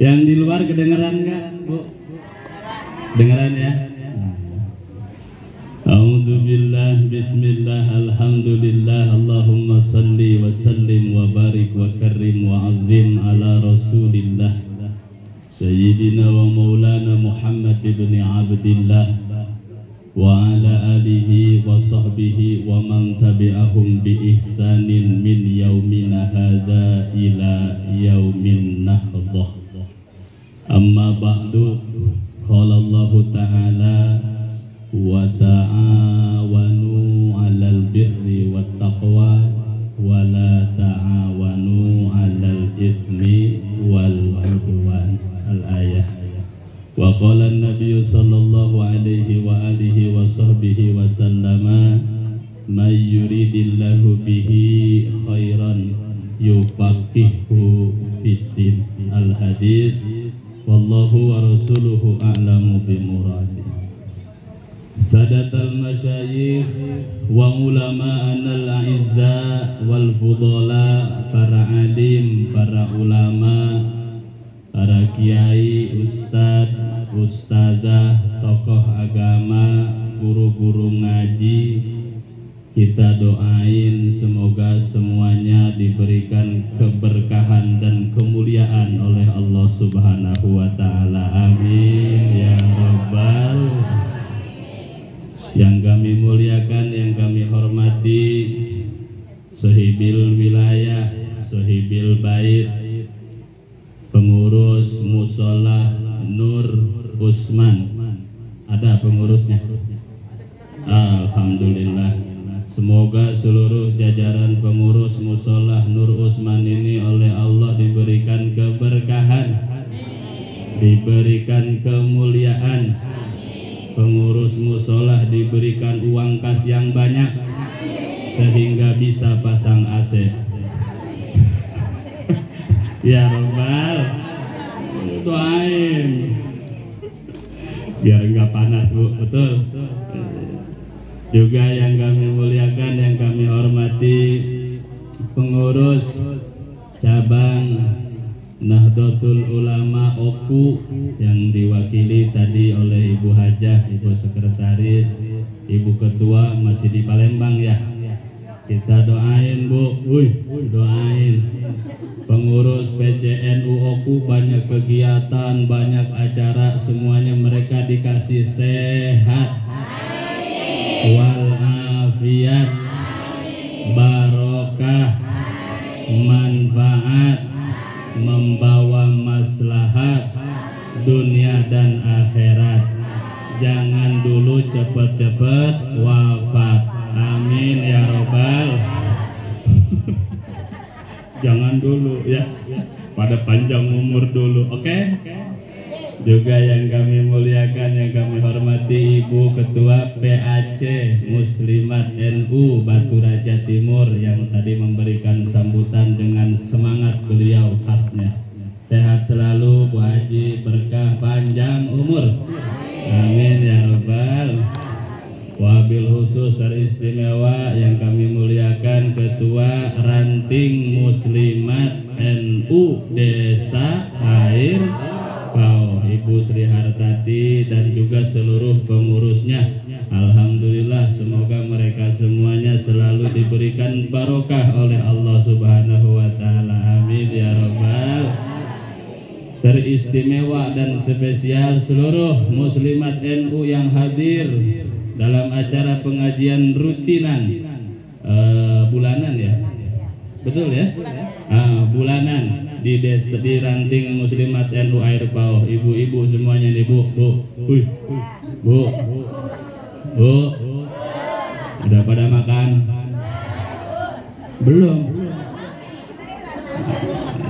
Yang di luar kedengeran nggak, Bu? Dengeran ya? A'udzubillah, bismillah, alhamdulillah, Allahumma salli wa sallim wa barik wa karim wa azim ala rasulillah Sayyidina wa maulana Muhammad ibn Abdillah wa ala alihi wa sahbihi wa man tabi'ahum bi ihsanin min yaumina hadha ila yaumin nahdah. Amma ba'du, qala Allah ta'ala wa ta'awanu 'alal birri wat taqwa wa la ta'awanu 'alal itsmi wal 'udwan. Al-ayah. Wa qala an-nabiy sallallahu alaihi wa alihi wa sahbihi wa sallama may yuridillahu bihi khairan yufaqihu fiddin. Al-hadis. Wallahu wa rasuluhu a'lamu bimuradih. Sadatal masyayikh wa ulama'anal a'izza wal fudala, para alim, para ulama, para kiai, ustad, ustazah, tokoh agama, guru-guru ngaji, kita doain semoga semuanya diberikan keberkahan dan kemuliaan oleh Allah Subhanahu wa ta'ala. Amin ya rabbal. Yang kami muliakan, yang kami hormati, Sohibil wilayah, Sohibil bait, pengurus musola Nur Usman. Ada pengurusnya? Alhamdulillah. Semoga seluruh jajaran pengurus musola Nur Usman ini oleh Allah diberikan keberkahan, diberikan kemuliaan. Pengurus musola diberikan uang kas yang banyak sehingga bisa pasang AC. Ya Rabbal, doain biar enggak panas, Bu. Betul. Juga yang kami muliakan, yang kami hormati, pengurus cabang Nahdlatul Ulama OPU yang diwakili tadi oleh Ibu Hajah, Ibu Sekretaris, Ibu Ketua, masih di Palembang ya. Kita doain, Bu. Doain. Pengurus PCNU OPU banyak kegiatan, banyak acara, semuanya mereka dikasih sehat walafiat, barokah, manfaat, membawa maslahat dunia dan akhirat. Jangan dulu cepet-cepet wafat. Amin ya robbal. Jangan dulu ya, pada panjang umur dulu. Oke? Juga yang kami muliakan, yang kami hormati, Ibu Ketua PAC Muslimat NU Batu Raja Timur yang tadi memberikan sambutan dengan semangat beliau khasnya. Sehat selalu Bu Haji, berkah panjang umur. Amin ya rabbal. Wabil khusus teristimewa yang kami muliakan Ketua Ranting Muslimat NU Desa Air Pau, Ibu Sri Hartati, dan juga seluruh pengurusnya. Alhamdulillah, semoga mereka semuanya selalu diberikan barokah oleh Allah Subhanahu wa ta'ala. Amin ya rabbal. Teristimewa dan spesial seluruh muslimat NU yang hadir dalam acara pengajian rutinan bulanan ya. Betul ya? Bulanan di desa, di Ranting Muslimat NU Air Pau. Ibu-ibu semuanya nih, Bu. Udah pada makan? Belum.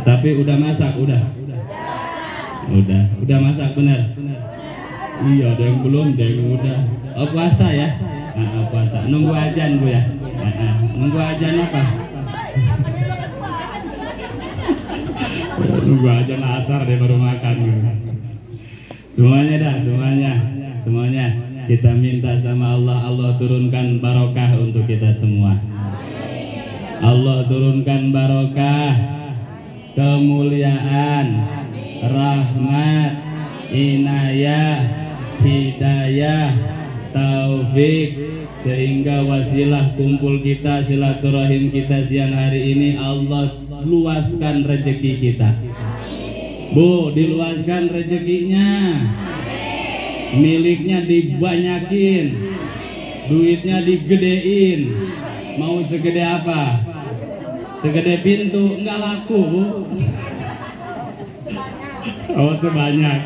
Tapi udah masak, udah masak benar. Iya, ada yang belum, ada yang udah. Oh, puasa ya? Puasa. Nunggu ajan, Bu ya. Nunggu ajan apa? Nunggu ajan asar deh baru makan. Semuanya semuanya kita minta sama Allah, Allah turunkan barokah untuk kita semua. Allah turunkan barokah kemuliaan, rahmat, inayah, hidayah, taufik, sehingga wasilah kumpul kita, silaturahim kita siang hari ini Allah luaskan rezeki kita. Bu, diluaskan rezekinya, miliknya dibanyakin, duitnya digedein. Mau segede apa? Segede pintu enggak laku, Bu. Oh, sebanyak.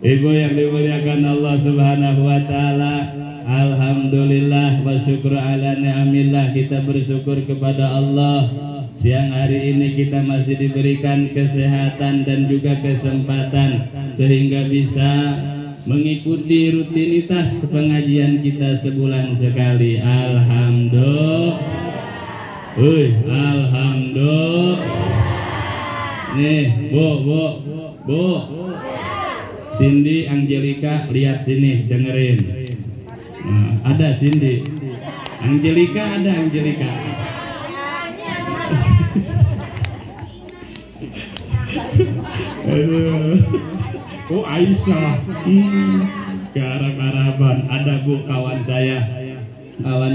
Ibu yang dimuliakan Allah Subhanahu wa taala, alhamdulillah wa syukur ala ni'amillah, kita bersyukur kepada Allah. Siang hari ini kita masih diberikan kesehatan dan juga kesempatan sehingga bisa mengikuti rutinitas pengajian kita sebulan sekali. Alhamdulillah. Alhamdulillah. Nih, Bu. Cindy, Angelika, lihat sini, dengerin. Nah, ada Cindy. Angelika ada Angelika. Oh, Aisyah. Garap-garapan. Ada Bu, kawan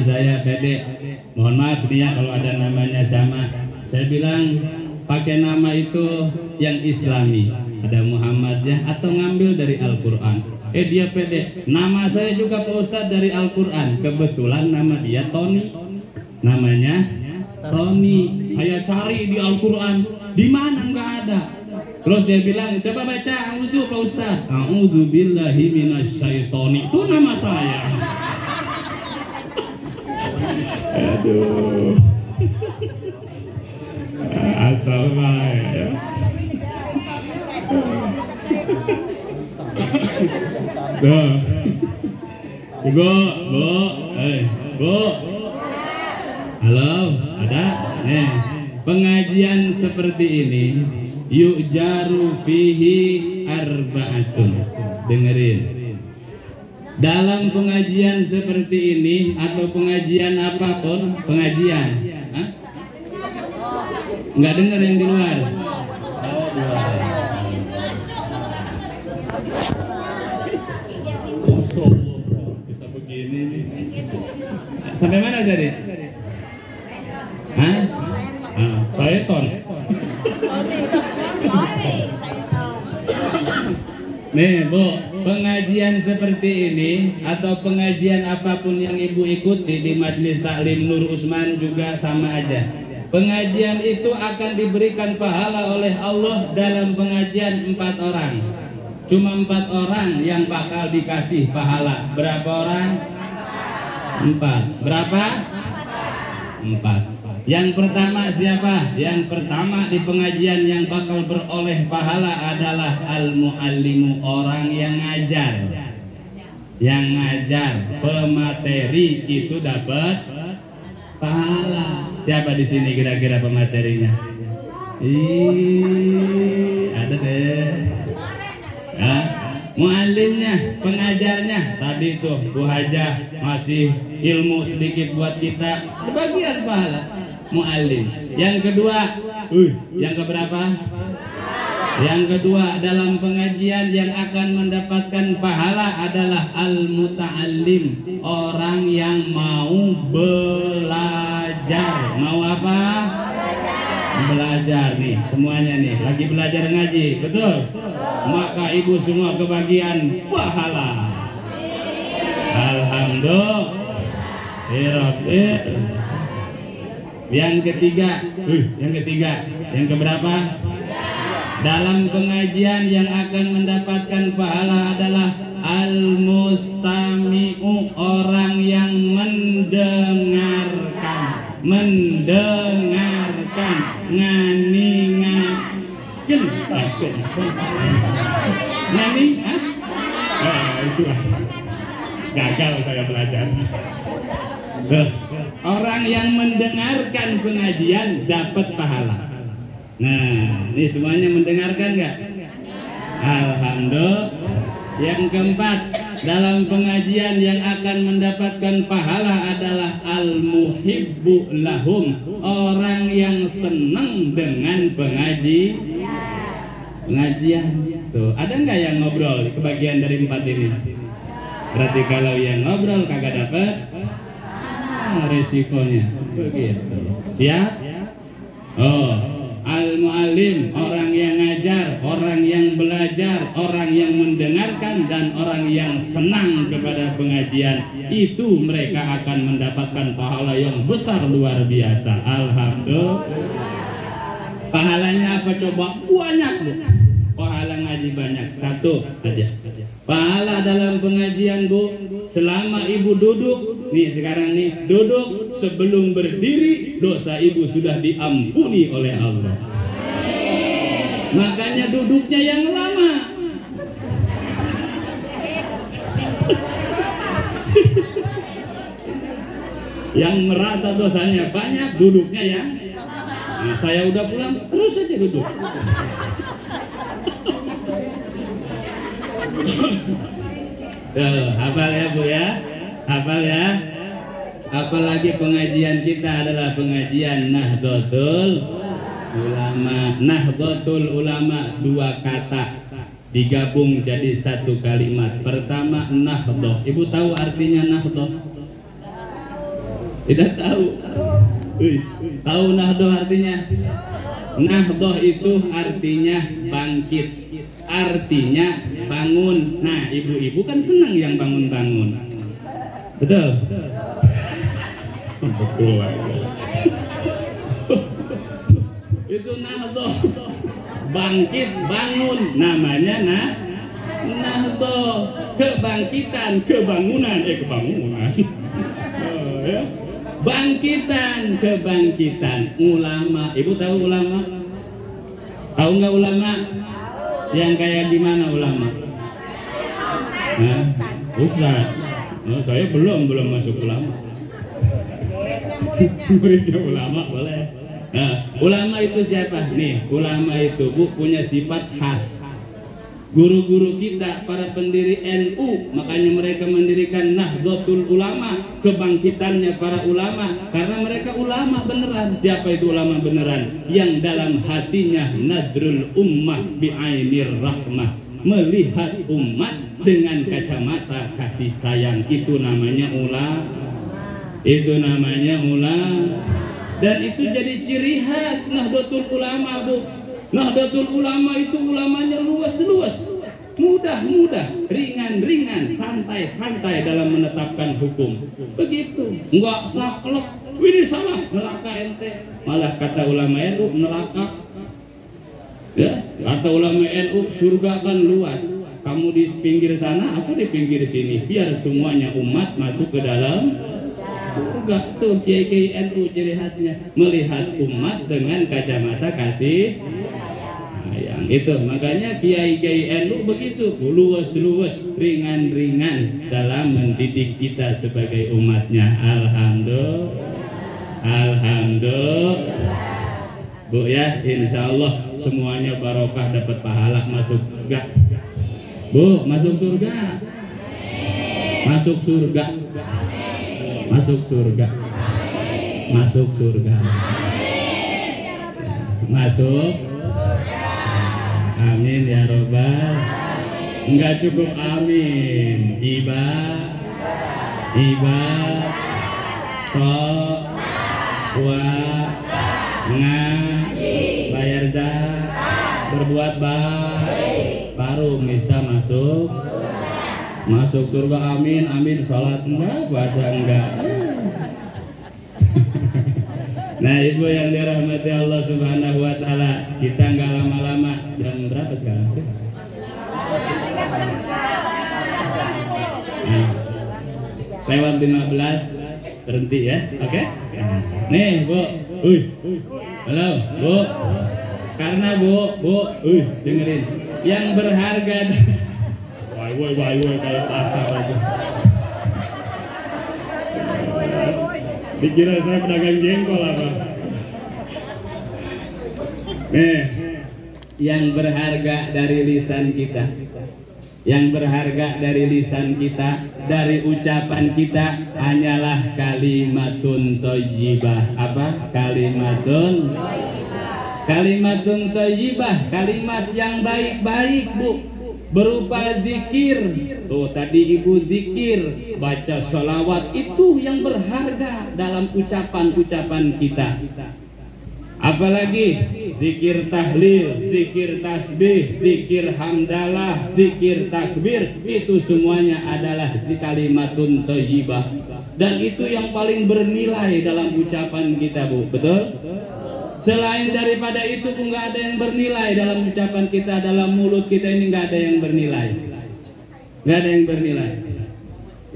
saya Pede. Mohon maaf nih ya kalau ada namanya sama. Saya bilang pakai nama itu yang Islami. Ada Muhammadnya atau ngambil dari Al-Quran. Dia Pede. Nama saya juga Pak Ustadz dari Al-Quran. Kebetulan nama dia Tony. Namanya Tony. Saya cari di Al-Quran. Di mana nggak ada. Terus dia bilang, coba baca a'udzu Pak Ustadz. A'udzu billahi minasyaitonir. Itu nama saya. Aduh. Asal baik ya. Tuh. Bu. Bu. Halo, ada? Nih, pengajian seperti ini yu'jaru fihi arba'atun. Dengerin. Dalam pengajian seperti ini atau pengajian apapun, pengajian, nggak dengar yang di luar. Bisa begini nih. Sampai mana tadi? Hah? Saya ton. Nih Bu, pengajian seperti ini atau pengajian apapun yang Ibu ikuti di Majelis Taklim Nur Usman juga sama aja. Pengajian itu akan diberikan pahala oleh Allah dalam pengajian 4 orang. Cuma 4 orang yang bakal dikasih pahala. Berapa orang? 4. Berapa? 4. Yang pertama siapa? Yang pertama di pengajian yang bakal beroleh pahala adalah al-muallimu, orang yang ngajar. Yang ngajar pemateri itu dapat pahala. Siapa di sini kira-kira pematerinya? Ada deh. Muallimnya, pengajarnya tadi tuh Bu Hajah masih ilmu sedikit buat kita, bagian pahala. Muallim. Yang kedua, yang keberapa? Yang kedua dalam pengajian yang akan mendapatkan pahala adalah al-muta'allim, orang yang mau belajar. Mau apa? Belajar nih, semuanya nih lagi belajar ngaji, betul? Maka ibu semua kebagian pahala. Alhamdulillah. Yang ketiga, yang keberapa? Dalam pengajian yang akan mendapatkan pahala adalah al-mustami'u, orang yang mendengarkan, ngani, itu gagal saya belajar. Orang yang mendengarkan pengajian dapat pahala. Nah, ini semuanya mendengarkan nggak? Alhamdulillah. Yang keempat, dalam pengajian yang akan mendapatkan pahala adalah al-muhibbu lahum, orang yang senang dengan pengajian. Tuh, ada nggak yang ngobrol kebagian dari 4 ini? Berarti kalau yang ngobrol kagak dapat resikonya. Begitu. Siap? Al-muallim, orang yang ngajar, orang yang belajar, orang yang mendengarkan, dan orang yang senang kepada pengajian. Itu mereka akan mendapatkan pahala yang besar luar biasa. Alhamdulillah. Pahalanya apa coba? Banyak loh. Pahala ngaji banyak. Satu saja. Pahala dalam pengajian, Bu, selama ibu duduk, nih sekarang nih duduk, sebelum berdiri dosa ibu sudah diampuni oleh Allah. Makanya duduknya yang lama. Yang merasa dosanya banyak, duduknya yang saya udah pulang terus aja duduk. Hafal ya Bu ya, hafal ya. Apalagi pengajian kita adalah pengajian Nahdlatul Ulama. Nahdlatul Ulama 2 kata digabung jadi 1 kalimat. Pertama Nahdlah. Ibu tahu artinya Nahdlah? Tidak tahu. Tahu Nahdlah artinya? Nahdlah itu artinya bangkit, artinya bangun. Nah, ibu-ibu kan senang yang bangun-bangun. Betul? Betul. Itu Nahdlah. Bangkit, bangun. Namanya Nahdlah. Kebangunan. Ya. Bangkitan, kebangkitan. Ulama, ibu tahu ulama? Tahu nggak ulama? Yang kayak gimana ulama? Nah, Ustaz, saya belum masuk ulama. Muridnya ulama boleh. Nah, ulama itu siapa? Nih, ulama itu Bu punya sifat khas. Guru-guru kita, para pendiri NU, makanya mereka mendirikan Nahdlatul Ulama, kebangkitannya para ulama, karena mereka ulama beneran. Siapa itu ulama beneran? Yang dalam hatinya nadrul ummah bi'ainir rahmah, melihat umat dengan kacamata kasih sayang. Itu namanya ulama. Itu namanya ulama. Dan itu jadi ciri khas Nahdlatul Ulama, Bu. Nahdlatul Ulama itu ulamanya luas-luas, mudah-mudah, ringan-ringan, santai-santai dalam menetapkan hukum. Begitu, enggak saklek, ini salah, neraka ente. Malah kata ulama NU neraka. Ya, kata ulama NU surga kan luas. Kamu di pinggir sana, aku di pinggir sini, biar semuanya umat masuk ke dalam surga. Tuh kiai NU ciri khasnya melihat umat dengan kacamata kasih sayang. Itu makanya kiai NU begitu, luas-luas, ringan-ringan dalam mendidik kita sebagai umatnya. Alhamdulillah. Bu ya, insya Allah semuanya barokah, dapat pahala, masuk surga. Bu, masuk surga. Masuk surga. Masuk surga. Masuk surga. Masuk. Amin ya robbal. Enggak cukup amin. Iba. So. Wa. Bayar zakat. Berbuat baik. Baru bisa masuk. Masuk surga. Amin. Sholat enggak, puasa enggak. Nah, ibu yang dirahmati Allah Subhanahu wa Ta'ala, kita enggak lama-lama. Jam berapa sekarang? Nah, lewat 15 berhenti ya. Oke? Nih, Bu. Halo, Bu. Karena Bu, dengerin. Yang berharga. Woi kayak pasar aja. Dikira saya pedagang jengkol apa? Yang berharga dari lisan kita Yang berharga dari lisan kita, dari ucapan kita hanyalah kalimatun thayyibah. Apa? Kalimatun thayyibah, kalimat yang baik-baik, Bu. Berupa zikir. Tuh tadi Ibu zikir, baca sholawat, itu yang berharga dalam ucapan-ucapan kita. Apalagi zikir tahlil, zikir tasbih, zikir hamdalah, zikir takbir, itu semuanya adalah kalimatun thayyibah. Dan itu yang paling bernilai dalam ucapan kita, Bu. Betul? Selain daripada itu pun nggak ada yang bernilai dalam ucapan kita, dalam mulut kita ini nggak ada yang bernilai. Nggak ada yang bernilai.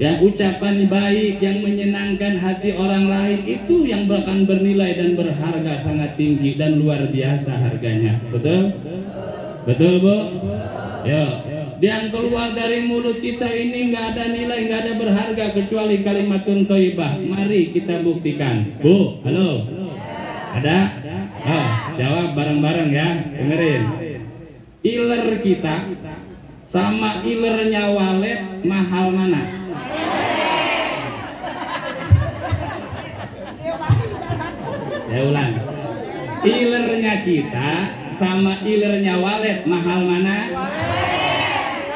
Ya, ucapan baik yang menyenangkan hati orang lain itu yang akan bernilai dan berharga sangat tinggi dan luar biasa harganya. Betul? Betul, Bu? Ya. Yang keluar dari mulut kita ini nggak ada nilai, nggak ada berharga kecuali kalimatun thayyibah. Mari kita buktikan. Bu, halo. Ada? Oh, jawab bareng-bareng ya. Dengerin. Iler kita sama ilernya walet mahal mana? Saya ulang. Ilernya kita sama ilernya walet mahal mana?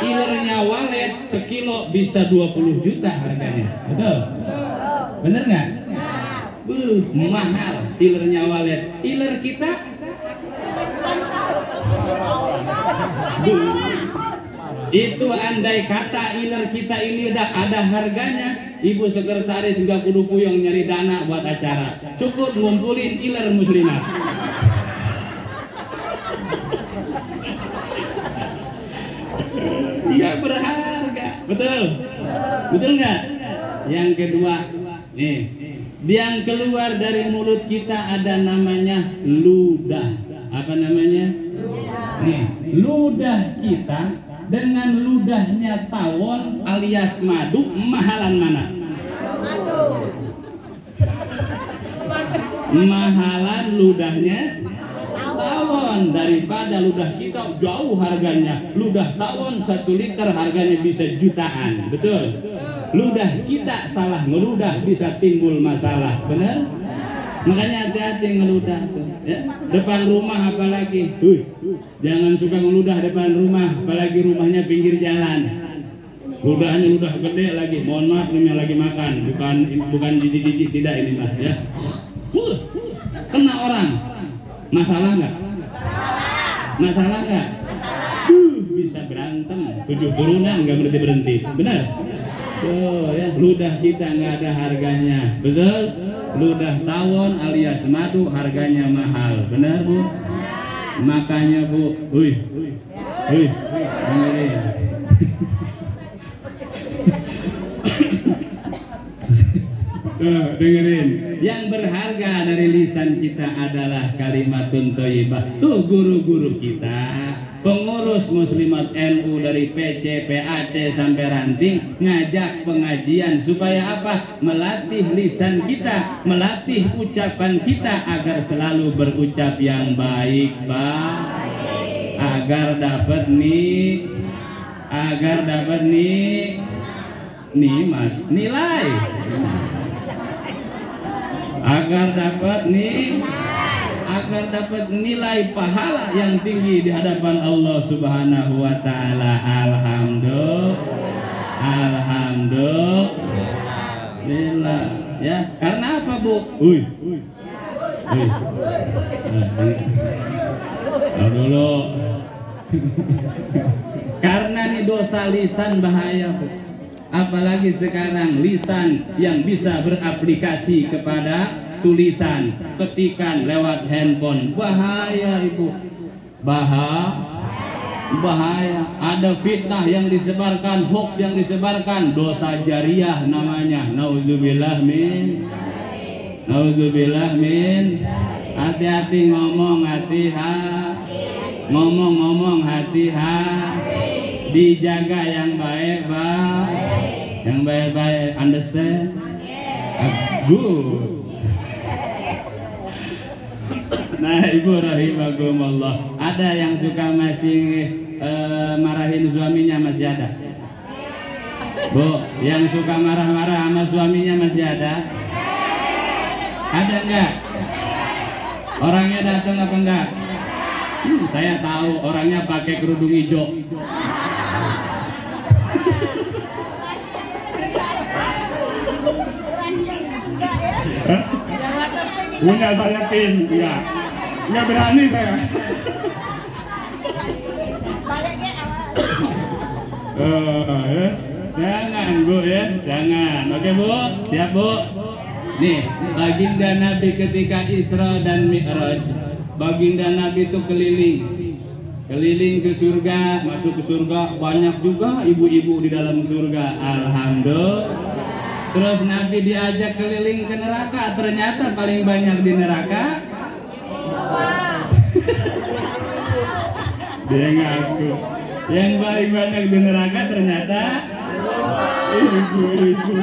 Ilernya walet sekilo bisa 20 juta harganya. Betul? Bener nggak? Mahal ilernya walet. Iler kita itu andai kata iler kita ini udah ada harganya, Ibu sekretaris nggak kudu puyeng nyari dana buat acara, cukup ngumpulin iler muslimah. Iya berharga, betul, betul nggak? Yang kedua, nih, yang keluar dari mulut kita ada namanya ludah. Apa namanya? Nih, ludah kita dengan ludahnya tawon alias madu, mahalan mana? Mahalan ludahnya tawon daripada ludah kita jauh harganya. Ludah tawon 1 liter harganya bisa jutaan, betul? Ludah kita salah ngeludah bisa timbul masalah, benar? Makanya hati-hati ngeludah tuh, ya. Depan rumah apalagi, jangan suka ngeludah depan rumah, apalagi rumahnya pinggir jalan. Ludahnya ludah gede lagi, mohon maaf ini lagi makan, bukan jijik-jijik, tidak ini mah, ya. Kena orang, masalah nggak? Masalah nggak? Bisa berantem, 7 turunan nggak berhenti, benar? Oh ya, ludah kita nggak ada harganya, betul? Ludah tawon alias madu harganya mahal, benar Bu? Makanya Bu, dengerin. Yang berharga dari lisan kita adalah kalimatun thayyibah. Tuh guru-guru kita, pengurus muslimat NU dari PC, PAC sampai ranting ngajak pengajian supaya apa? Melatih lisan kita, melatih ucapan kita agar selalu berucap yang baik, Pak. Agar dapat nih Mas, nilai. Agar dapat nilai pahala yang tinggi di hadapan Allah Subhanahu wa taala. Alhamdulillah. Ya, karena apa, Bu? Dulu. Karena nih dosa lisan bahaya, Bu. Apalagi sekarang lisan yang bisa beraplikasi kepada tulisan, ketikan lewat handphone, bahaya Ibu, bahaya. Ada fitnah yang disebarkan, hoax yang disebarkan, dosa jariah namanya. Nauzubillah min. Hati-hati ngomong, ngomong hati-hati. Dijaga yang baik-baik. Yang baik-baik, understand? Good. Nah, Ibu rahimakumullah, ada yang suka masih marahin suaminya masih ada? Bu, yang suka marah-marah sama suaminya masih ada? Ada enggak? Orangnya datang apa enggak? Saya tahu orangnya pakai kerudung hijau. Punya saya pin, enggak berani saya. Jangan Bu ya, jangan. Oke Bu, siap Bu. Nih, baginda Nabi ketika Isra dan Mi'raj, baginda Nabi itu keliling ke surga, masuk ke surga, banyak juga ibu-ibu di dalam surga. Alhamdulillah. Terus Nabi diajak keliling ke neraka, ternyata paling banyak di neraka dia ngaku yang paling banyak di neraka ternyata ibu-ibu.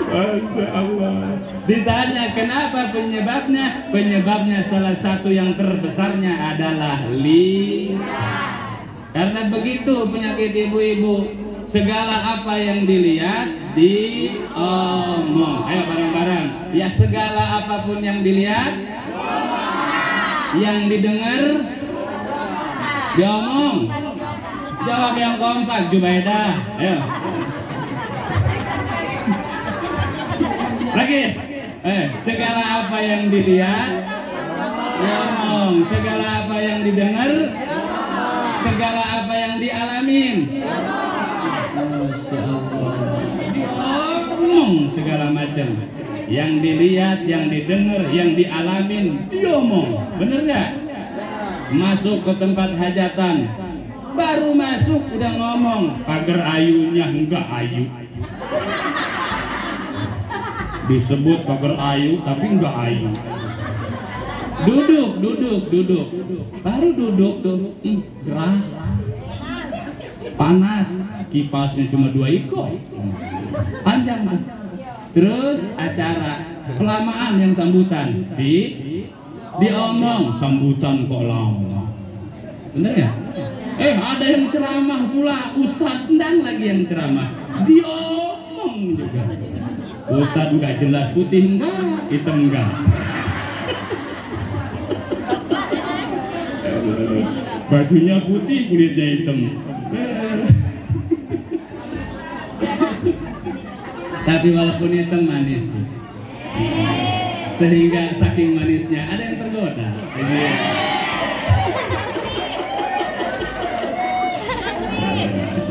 Masya Allah. Ditanya kenapa penyebabnya? Penyebabnya salah satu yang terbesarnya adalah karena begitu penyakit ibu-ibu, segala apa yang dilihat diomong. Ayo bareng-bareng. Ya, segala apapun yang dilihat, yang didengar, diomong. Jawab yang kompak, Jubaidah. Ayo. Lagi. Segala apa yang dilihat, diomong. Segala apa yang didengar, segala apa yang dialamin, Masya Allah, diomong segala macam. Yang dilihat, yang didengar, yang dialamin, diomong. Bener gak? Masuk ke tempat hajatan, baru masuk udah ngomong, pagar ayunya enggak ayu. Disebut pagar ayu tapi enggak ayu. Duduk. Baru duduk tuh, gerah, panas, kipasnya cuma 2 ikut, panjang tuh. Terus acara kelamaan yang sambutan, diomong sambutan kok lama, bener ya? Ada yang ceramah pula, Ustadz dan lagi yang ceramah, diomong juga. Ustadz enggak jelas, putih enggak, hitam enggak. Bajunya putih, kulitnya hitam. Tapi walaupun hitam manis, sehingga saking manisnya ada yang tergoda.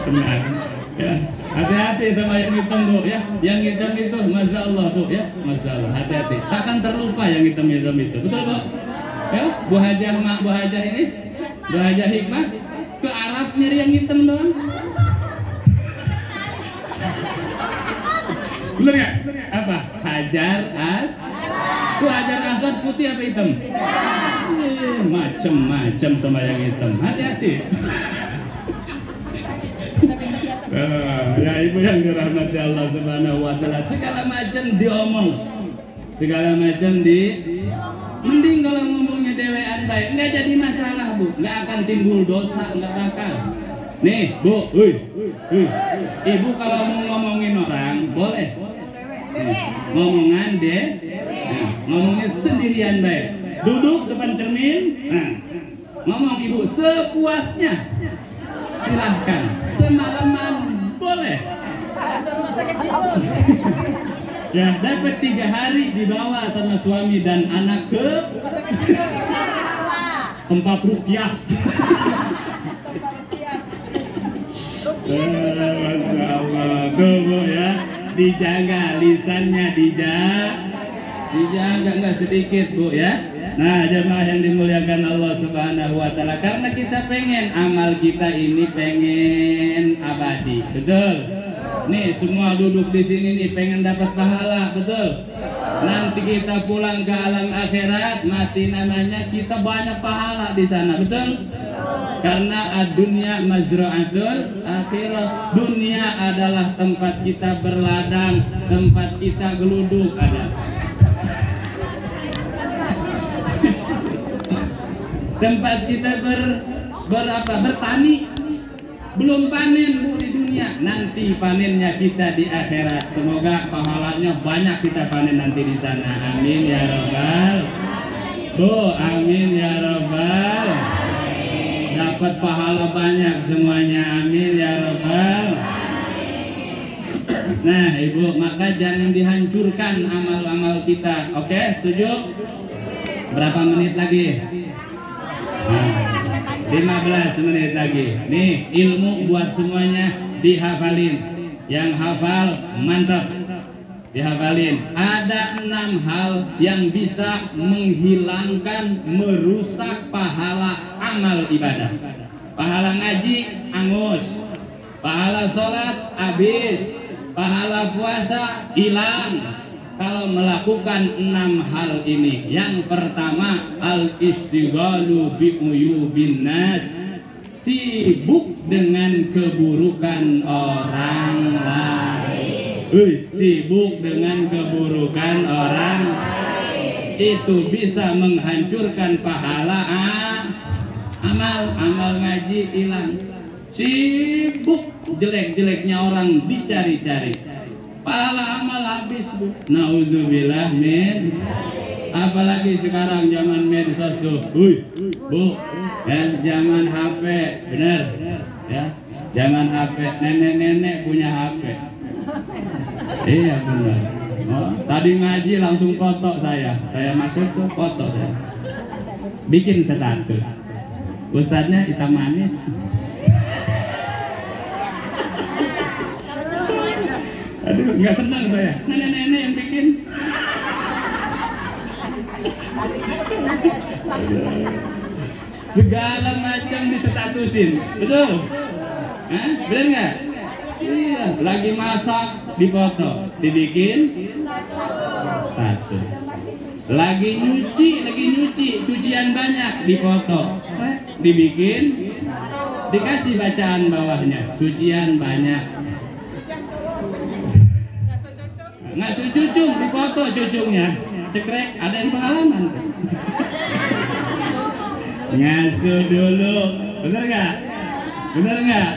Tenang, ya. Hati-hati sama yang hitam Bu ya. Yang hitam itu, Masya Allah Bu ya, Masya Allah. Hati-hati, takkan terlupa yang hitam-hitam itu. Betul Bu? Ya, Bu Hajah, Mak Bu Hajah ini, Bu Hajah Hikmah ke Arab nyari yang hitam doang. Bener ya? Apa? Hajar Tuh Hajar Aswad putih apa hitam? Macem-macem sama yang hitam. Hati-hati. Ya ibu yang dirahmati Allah Subhanahu wa Ta'ala, segala macam diomong, segala macam mending kalau ngomongnya dewean baik, nggak jadi masalah Bu, nggak akan timbul dosa, nggak bakal. Nih Bu, ibu kalau mau ngomongin orang boleh, ngomongan deh, ngomongnya sendirian baik, duduk depan cermin, ngomong ibu sepuasnya, silahkan, semalaman boleh. Ya, dapat 3 hari dibawa sama suami dan anak ke tempat ruqyah. Masya Allah, tuh Bu ya, dijaga lisannya, dijaga nggak sedikit Bu ya. Nah, jemaah yang dimuliakan Allah Subhanahu wa Ta'ala, karena kita pengen amal kita ini pengen abadi, betul? Nih semua duduk di sini nih pengen dapat pahala, betul? Nanti kita pulang ke alam akhirat, mati namanya kita banyak pahala di sana, betul? Karena ad-dunya mazra'atul akhirah. Dunia adalah tempat kita berladang, tempat kita geluduk ada. tempat kita bertani. Belum panen Bu di dunia, nanti panennya kita di akhirat. Semoga pahalanya banyak kita panen nanti di sana. Amin ya Rabbal. Bu, amin ya Rabbal. Dapat pahala banyak semuanya. Amin ya Rabbal. Nah Ibu, maka jangan dihancurkan amal-amal kita. Oke, setuju? Berapa menit lagi? 15 menit lagi. Nih ilmu buat semuanya dihafalin. Yang hafal mantap, dihafalin. Ada 6 hal yang bisa menghilangkan, merusak pahala amal ibadah. Pahala ngaji angus, pahala sholat habis, pahala puasa hilang kalau melakukan 6 hal ini. Yang pertama, al-istighalu bi'uyubin nas, sibuk dengan keburukan orang lain. Sibuk dengan keburukan orang itu bisa menghancurkan pahala amal ngaji hilang. Sibuk jelek-jeleknya orang dicari-cari, pahala amal habis Bu. Nauzubillah min. Apalagi sekarang zaman medsos tuh. Bu, ya zaman HP, bener ya. Zaman HP, nenek-nenek punya HP. Iya benar. Oh, tadi ngaji langsung foto saya masuk ke foto saya. Bikin status. Ustadznya hitam manis. Aduh, nggak senang saya. Nenek-nenek yang bikin. Segala macam disetatusin, betul? Bener nggak? Iya. Lagi masak dipoto, dibikin status. Lagi nyuci, cucian banyak dipoto, dibikin, dikasih bacaan bawahnya, cucian banyak. Ngasuh cucung, dipoto cucungnya, cekrek, ada yang pengalaman. Ngasuh dulu, bener nggak? Bener nggak?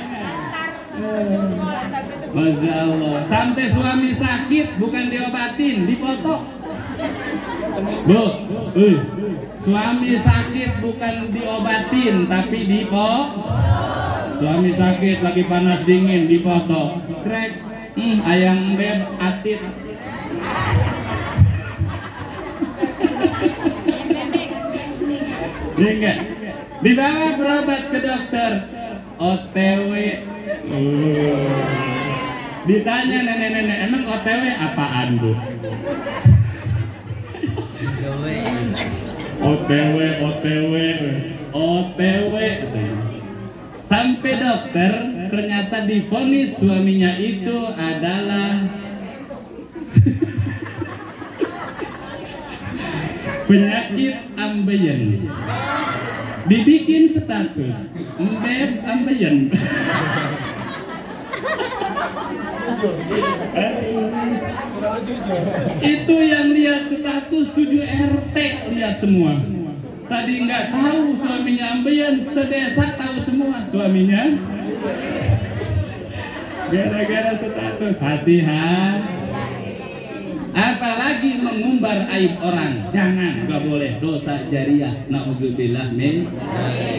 Masya Allah, sampai suami sakit bukan diobatin, dipoto. Bu, suami sakit bukan diobatin tapi suami sakit lagi panas dingin dipoto. Krek, ayam beb atit. Enggak. Dibawa berobat ke dokter, OTW. Ditanya nenek-nenek, emang OTW apaan Bu? OTW. Sampai dokter ternyata divonis suaminya itu adalah penyakit ambeien. Dibikin status, mbeb ambeien. Itu yang lihat status 7 RT lihat semua. Tadi nggak tahu suaminya ambeien, sedesa tahu semua suaminya. Gara-gara status, hati-hati. Apalagi mengumbar aib orang, jangan, nggak boleh, dosa jariah, naudzubillah min,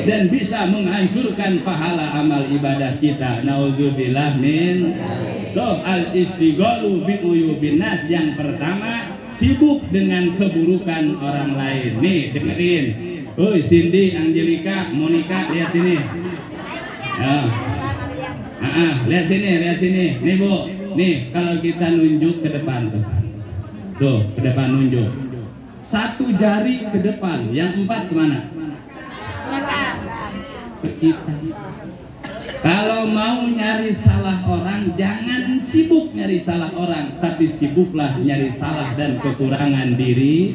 dan bisa menghancurkan pahala amal ibadah kita, naudzubillah min. Tuh al-istighalu bi'uyubin nas, yang pertama sibuk dengan keburukan orang lain. Nih dengerin, Cindy, Angelika, Monica, lihat sini. Lihat sini, nih Bu, nih kalau kita nunjuk ke depan tuh, ke depan nunjuk. 1 jari ke depan, yang 4 kemana? Ke kita. Kalau mau nyari salah orang, jangan sibuk nyari salah orang, tapi sibuklah nyari salah dan kekurangan diri.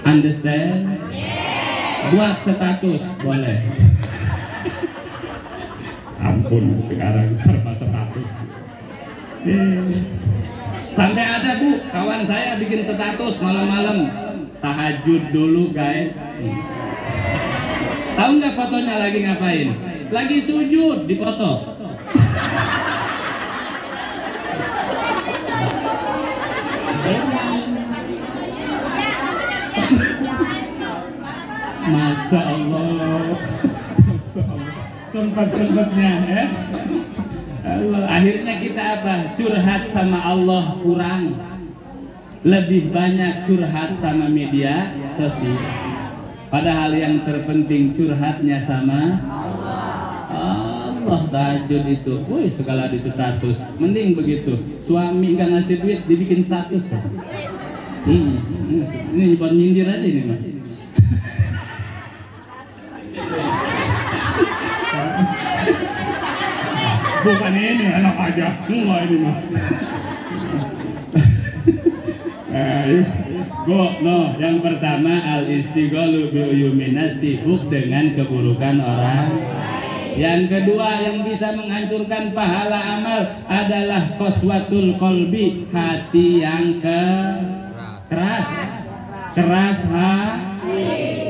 Understand? Buat status boleh. Ampun, sekarang serba status. Sampai ada Bu, kawan saya bikin status malam-malam, tahajud dulu guys. Tahu nggak fotonya lagi ngapain? Lagi sujud di foto. Masya Allah, Masya Allah. Sempat-sempatnya ya. Allah. Akhirnya kita apa? Curhat sama Allah kurang. Lebih banyak curhat sama media sosial. Padahal yang terpenting curhatnya sama Allah. Tahajud itu, woi segala di status. Mending begitu. Suami nggak ngasih duit dibikin status. Ini buat nyindir aja ini mas. Bukan ini enak aja, enggak ini mah. Yang pertama al-istighalu bi uyuminas, sibuk dengan keburukan orang. Yang kedua yang bisa menghancurkan pahala amal adalah qaswatul qalbi, hati yang keras. Keras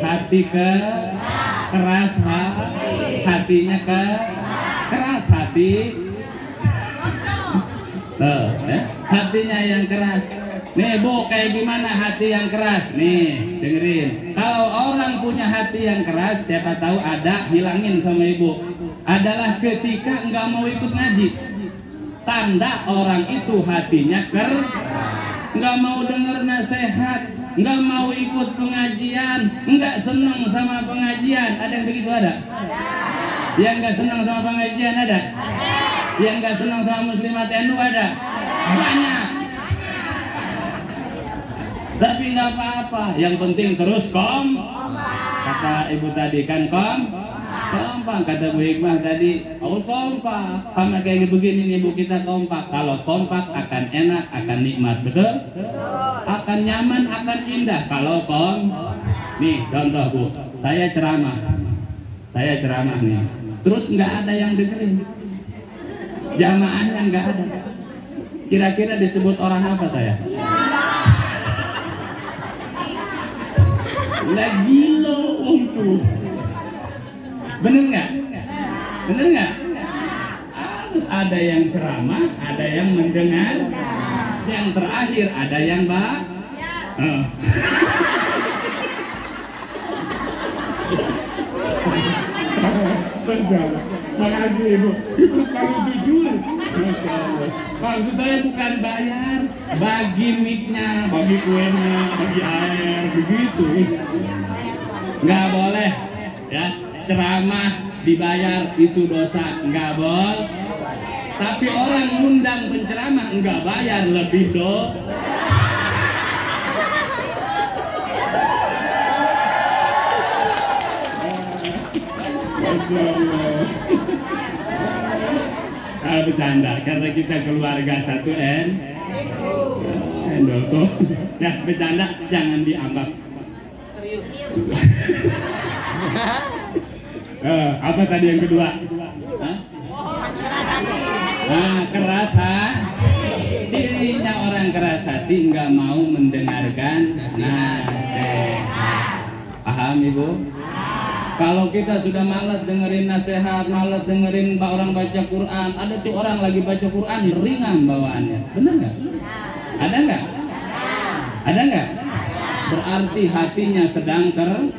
hati keras hatinya keras hati. Hatinya yang keras. Nih Bu, kayak gimana hati yang keras? Nih, dengerin. Kalau orang punya hati yang keras, siapa tahu ada, hilangin sama Ibu. Adalah ketika nggak mau ikut ngaji. Tanda orang itu hatinya keras, nggak mau denger nasihat, nggak mau ikut pengajian, nggak seneng sama pengajian. Ada yang begitu ada? Yang nggak senang sama pengajian ada? Yang nggak senang sama muslimat NU ada? Banyak. Tapi nggak apa-apa. Yang penting terus kata ibu tadi kan kompak. Kata Bu Hikmah tadi harus kompak. Sama kayak begini nih Bu, kita kompak. Kalau kompak akan enak, akan nikmat, betul? Akan nyaman, akan indah. Kalau nih contoh Bu, saya ceramah nih. Terus nggak ada yang dengerin, jamaahnya nggak ada. Kira-kira disebut orang apa saya? Lagi lo untuk, bener nggak? Harus ada yang ceramah, ada yang mendengar, yang terakhir ada yang Makasih Ibu kalau jujur. Masya Allah. Maksud saya bukan bayar, bagi mic-nya, bagi kuenya, bagi air, begitu. Nggak boleh ya, ceramah dibayar itu dosa, nggak boleh. Tapi orang ngundang penceramah nggak bayar, lebih dosa. Bercanda karena kita keluarga satu tuh. Ya bercanda jangan dianggap serius. Apa tadi yang kedua? Keras cirinya orang keras hati nggak mau mendengarkan nasihat. Paham Ibu? Kalau kita sudah malas dengerin nasihat, malas dengerin orang baca Quran, ada tuh orang lagi baca Quran ringan bawaannya, benar nggak? Ada nggak? Ada nggak? Berarti hatinya sedang keras.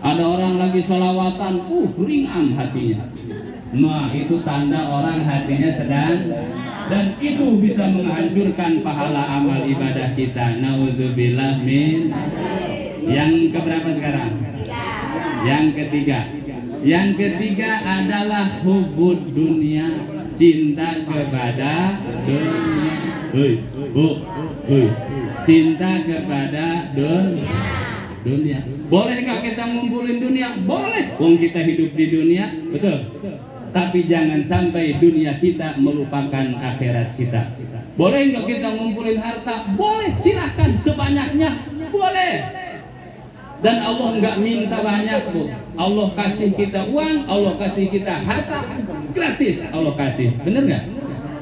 Ada orang lagi sholawatan, ringan hatinya. Nah itu tanda orang hatinya sedang, dan itu bisa menghancurkan pahala amal ibadah kita. Naudzubillah min. Yang keberapa sekarang? Yang ketiga adalah hubud dunia, cinta kepada dunia. Cinta kepada dunia. Boleh nggak kita ngumpulin dunia? Boleh. Wong kita hidup di dunia, betul. Tapi jangan sampai dunia kita melupakan akhirat kita. Boleh nggak kita ngumpulin harta? Boleh. Silahkan sebanyaknya. Boleh. Dan Allah nggak minta banyak Bu. Allah kasih kita uang, Allah kasih kita harta, gratis Allah kasih. Bener nggak?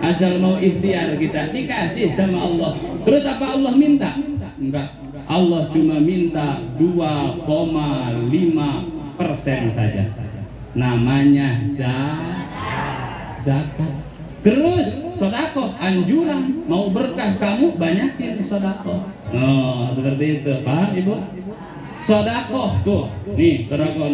Asal mau ikhtiar kita dikasih sama Allah. Terus apa Allah minta? Enggak. Allah cuma minta 2,5 saja. Namanya zakat. Terus sodako, anjuran, mau berkah kamu banyakin sodako. Oh, seperti itu, paham ibu? Sodako tuh, nih sodako,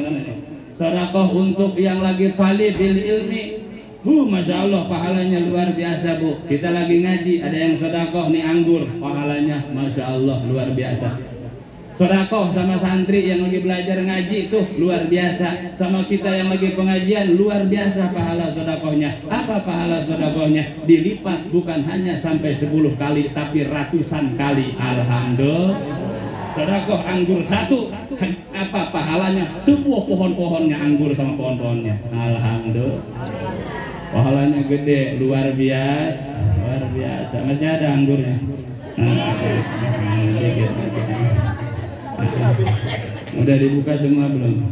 sodako untuk yang lagi talibul ilmi. Masya Allah, pahalanya luar biasa bu. Kita lagi ngaji, ada yang sodako nih anggur, pahalanya Masya Allah luar biasa. Sodakoh sama santri yang lagi belajar ngaji itu luar biasa. Sama kita yang lagi pengajian luar biasa pahala sodakohnya. Apa pahala sodakohnya? Dilipat bukan hanya sampai 10 kali tapi ratusan kali. Alhamdulillah. Sodakoh anggur satu, apa pahalanya? Sebuah pohon-pohonnya anggur sama pohon-pohonnya. Alhamdulillah. Pahalanya gede, luar biasa. Luar biasa. Masih ada anggurnya. Udah dibuka semua belum?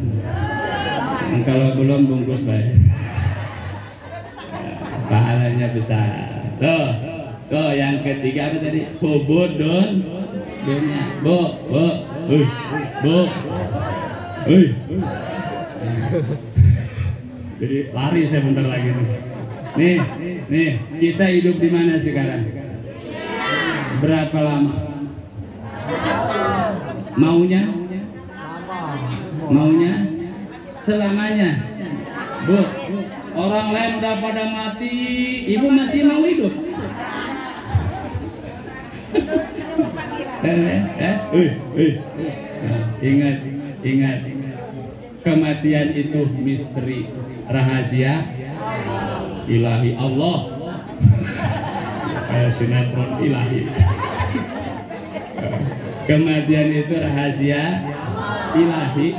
Kalau belum bungkus baik. Pahalanya besar. Tuh yang ketiga apa tadi? Hubudun dunia. Bu. Jadi lari saya bentar lagi nih. Nih, kita hidup di mana sekarang? Berapa lama? Maunya selamanya. Bu, orang lain udah pada mati, ibu masih mau hidup? Ingat, kematian itu misteri, rahasia ilahi Allah. Kayak sinetron ilahi. Kematian itu rahasia ilahi,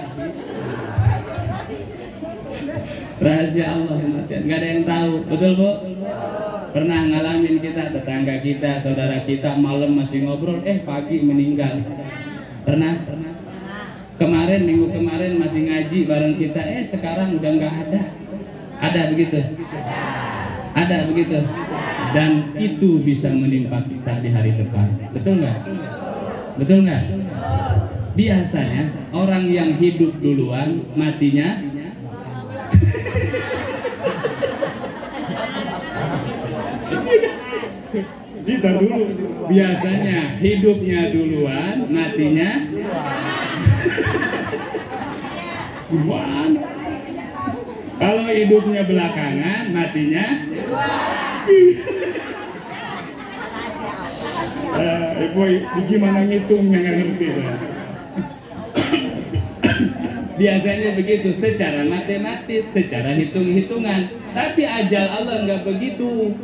rahasia Allah kematian, nggak ada yang tahu, betul bu? Pernah ngalamin kita, tetangga kita, saudara kita malam masih ngobrol, pagi meninggal. Pernah? Kemarin minggu kemarin masih ngaji bareng kita, sekarang udah nggak ada. Ada begitu? Ada begitu? Dan itu bisa menimpa kita di hari depan, betul nggak? Betul nggak? Biasanya orang yang hidup duluan matinya kita dulu. Biasanya hidupnya duluan matinya duluan. Kalau hidupnya belakangan matinya ibu gimana ngitungnya nggak ngerti ya. Biasanya begitu secara matematis, secara hitung-hitungan. Tapi ajal Allah nggak begitu.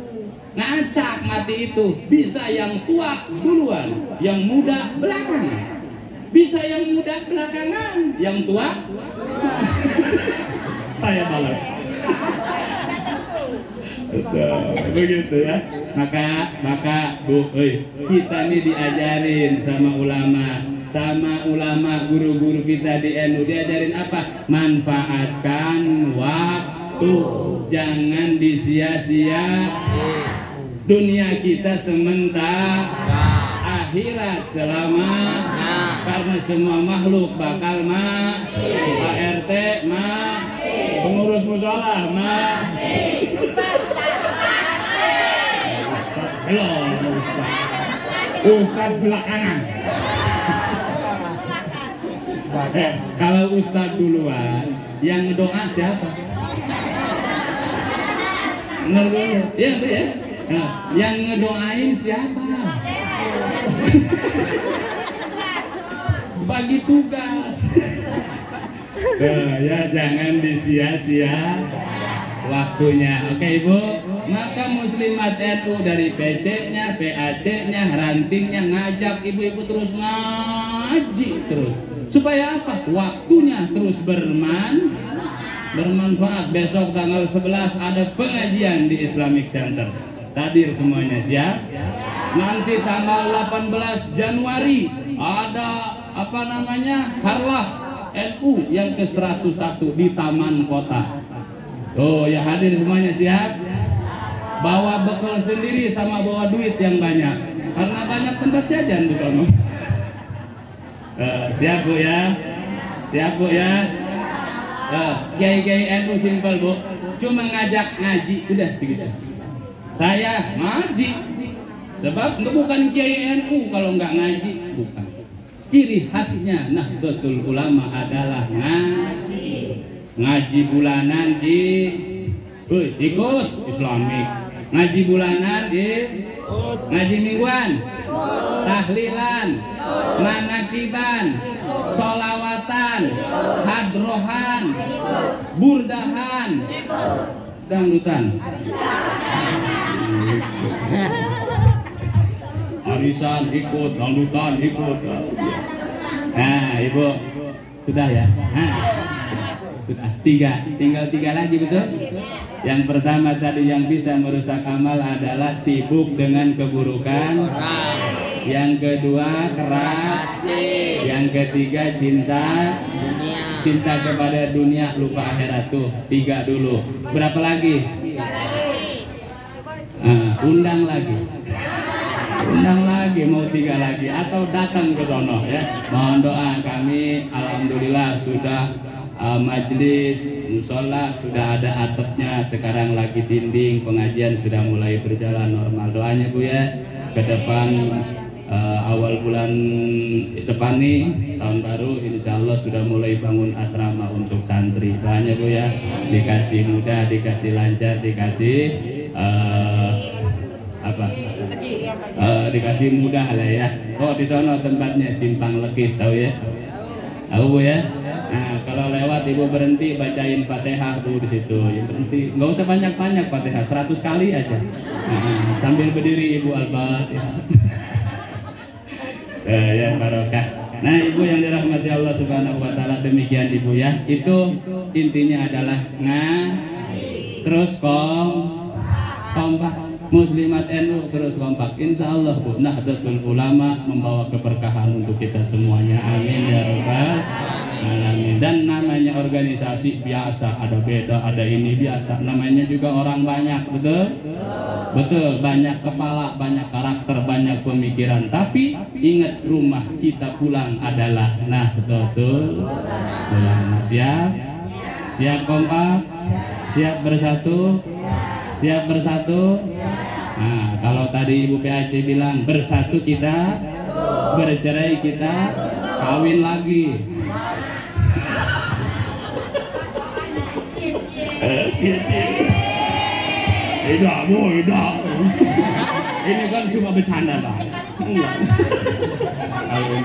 Ngacak mati itu. Bisa yang tua duluan, yang muda belakangan. Bisa yang muda belakangan, yang tua saya balas. Begitu ya. Maka Bu, kita ini diajarin sama ulama, guru-guru kita di NU diajarin apa? Manfaatkan waktu, jangan disia-sia. Dunia kita sementara, akhirat selamanya. Karena semua makhluk bakal Pak RT pengurus mushola belum Ustaz belakangan. Kalau Ustaz duluan, yang ngedoa siapa? Benar dulu, ya Bu ya. Nah, yang ngedoain siapa? Bagi tugas. Ya jangan disia-sia waktunya. Oke Ibu. Maka muslimat NU dari PC-nya, PAC-nya, rantingnya ngajak ibu-ibu terus ngaji terus. Supaya apa? Waktunya terus bermanfaat. Besok tanggal 11 ada pengajian di Islamic Center. Hadir semuanya, siap? Nanti tanggal 18 Januari ada harlah NU yang ke-101 di Taman Kota. Oh ya, hadir semuanya, siap? Bawa bekal sendiri sama bawa duit yang banyak, karena banyak tempat jajan di sana. Siap Bu ya? Siap Bu ya? Kiai-kiai NU simpel Bu, cuma ngajak ngaji, udah segitu. Saya ngaji, sebab bukan Kiai NU kalau nggak ngaji, bukan. Ciri khasnya Nahdlatul Ulama adalah ngaji bulanan di ikut Islamik, ngaji bulanan di ngaji mingguan, tahlilan, manakiban, solawatan, hadrohan, burdahan, dangdutan, arisan ikut, dangdutan ikut. Nah Ibu sudah ya. Sudah tinggal tiga lagi, betul? Yang pertama tadi yang bisa merusak amal adalah sibuk dengan keburukan. Yang kedua keras. Yang ketiga cinta kepada dunia, lupa akhirat. Tuh 3 dulu. Berapa lagi? Undang lagi mau 3 lagi atau datang ke sono ya. Mohon doa kami, alhamdulillah sudah majelis musola sudah ada atapnya, sekarang lagi dinding, pengajian sudah mulai berjalan normal. Doanya Bu ya, ke depan awal bulan depan nih tahun baru insya Allah sudah mulai bangun asrama untuk santri. Doanya Bu ya, dikasih mudah, dikasih lancar, dikasih dikasih mudah lah ya. Oh di sono tempatnya Simpang Lekis, tahu ya? Tahu Bu ya? Nah, kalau lewat Ibu berhenti bacain Fatihah Bu di situ. Yang berhenti, nggak usah banyak-banyak Fatihah, 100 kali aja. Nah, sambil berdiri Ibu Al-Fatihah. Ya barokah. Nah, Ibu yang dirahmati Allah Subhanahu wa taala, demikian Ibu ya. Itu intinya adalah terus kompak. Muslimat NU terus kompak, insya Allah Bu. Nahdlatul Ulama membawa keberkahan untuk kita semuanya, amin ya rabbal alamin. Dan namanya organisasi biasa, ada beda, ada ini biasa. Namanya juga orang banyak, betul? Betul, banyak kepala, banyak karakter, banyak pemikiran. Tapi ingat, rumah kita pulang adalah Nahdlatul Ulama. Siap kompak, siap bersatu, siap bersatu. Nah, kalau tadi Ibu PAC bilang bersatu kita, bercerai kita, kawin lagi. Tidak Bu, tidak. Ini kan cuma bercanda Pak. Enggak. Kawin